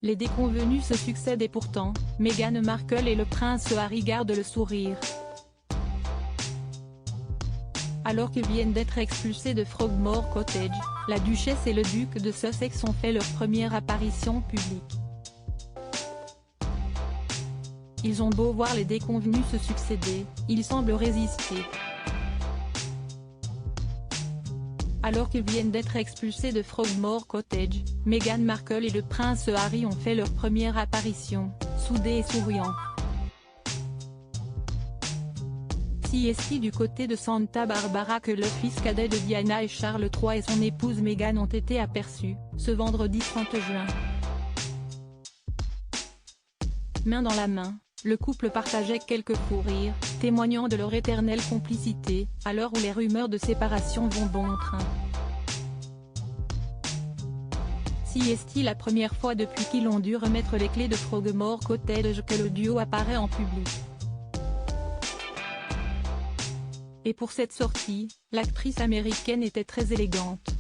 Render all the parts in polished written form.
Les déconvenus se succèdent et pourtant, Meghan Markle et le prince Harry gardent le sourire. Alors qu'ils viennent d'être expulsés de Frogmore Cottage, la duchesse et le duc de Sussex ont fait leur première apparition publique. Ils ont beau voir les déconvenus se succéder, ils semblent résister. Alors qu'ils viennent d'être expulsés de Frogmore Cottage, Meghan Markle et le prince Harry ont fait leur première apparition, soudés et souriants. Si est-il du côté de Santa Barbara que le fils cadet de Diana et Charles III et son épouse Meghan ont été aperçus, ce vendredi 30 juin. Main dans la main, le couple partageait quelques fous rires, témoignant de leur éternelle complicité, à l'heure où les rumeurs de séparation vont bon train. Si est-il la première fois depuis qu'ils ont dû remettre les clés de Frogmore Cottage que le duo apparaît en public. Et pour cette sortie, l'actrice américaine était très élégante.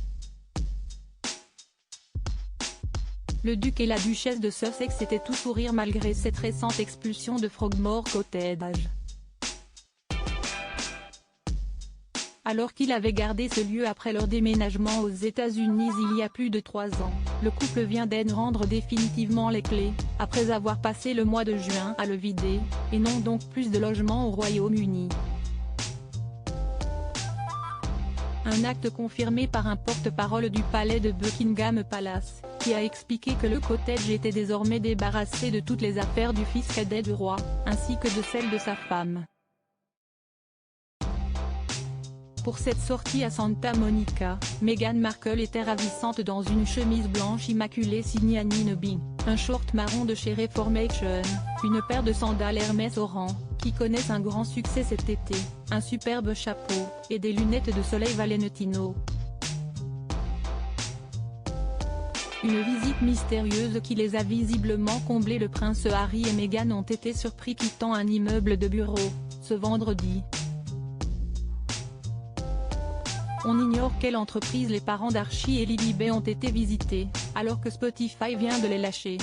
Le duc et la duchesse de Sussex étaient tout sourire malgré cette récente expulsion de Frogmore Cottage. Alors qu'il avait gardé ce lieu après leur déménagement aux États-Unis il y a plus de 3 ans, le couple vient d'en rendre définitivement les clés, après avoir passé le mois de juin à le vider, et n'ont donc plus de logement au Royaume-Uni. Un acte confirmé par un porte-parole du palais de Buckingham Palace, qui a expliqué que le cottage était désormais débarrassé de toutes les affaires du fils cadet du roi, ainsi que de celles de sa femme. Pour cette sortie à Santa Monica, Meghan Markle était ravissante dans une chemise blanche immaculée signée Annie Nobby, un short marron de chez Reformation, une paire de sandales Hermès Oran, qui connaissent un grand succès cet été, un superbe chapeau, et des lunettes de soleil Valentino. Une visite mystérieuse qui les a visiblement comblés. Le prince Harry et Meghan ont été surpris quittant un immeuble de bureaux, ce vendredi. On ignore quelle entreprise les parents d'Archie et Lilibet ont été visités, alors que Spotify vient de les lâcher.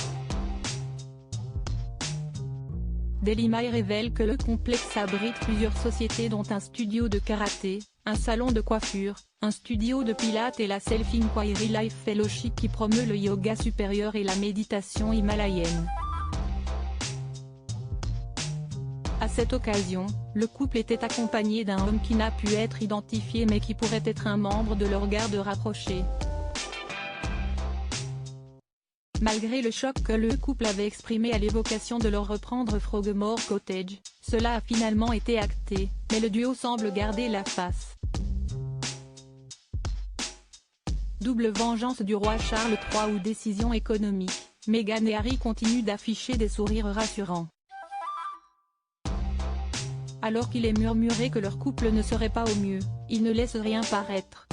Daily Mail révèle que le complexe abrite plusieurs sociétés dont un studio de karaté, un salon de coiffure, un studio de pilates et la Self-Inquiry Life Fellowship qui promeut le yoga supérieur et la méditation himalayenne. À cette occasion, le couple était accompagné d'un homme qui n'a pu être identifié mais qui pourrait être un membre de leur garde rapprochée. Malgré le choc que le couple avait exprimé à l'évocation de leur reprendre Frogmore Cottage, cela a finalement été acté, mais le duo semble garder la face. Double vengeance du roi Charles III ou décision économique, Meghan et Harry continuent d'afficher des sourires rassurants. Alors qu'il est murmuré que leur couple ne serait pas au mieux, ils ne laissent rien paraître.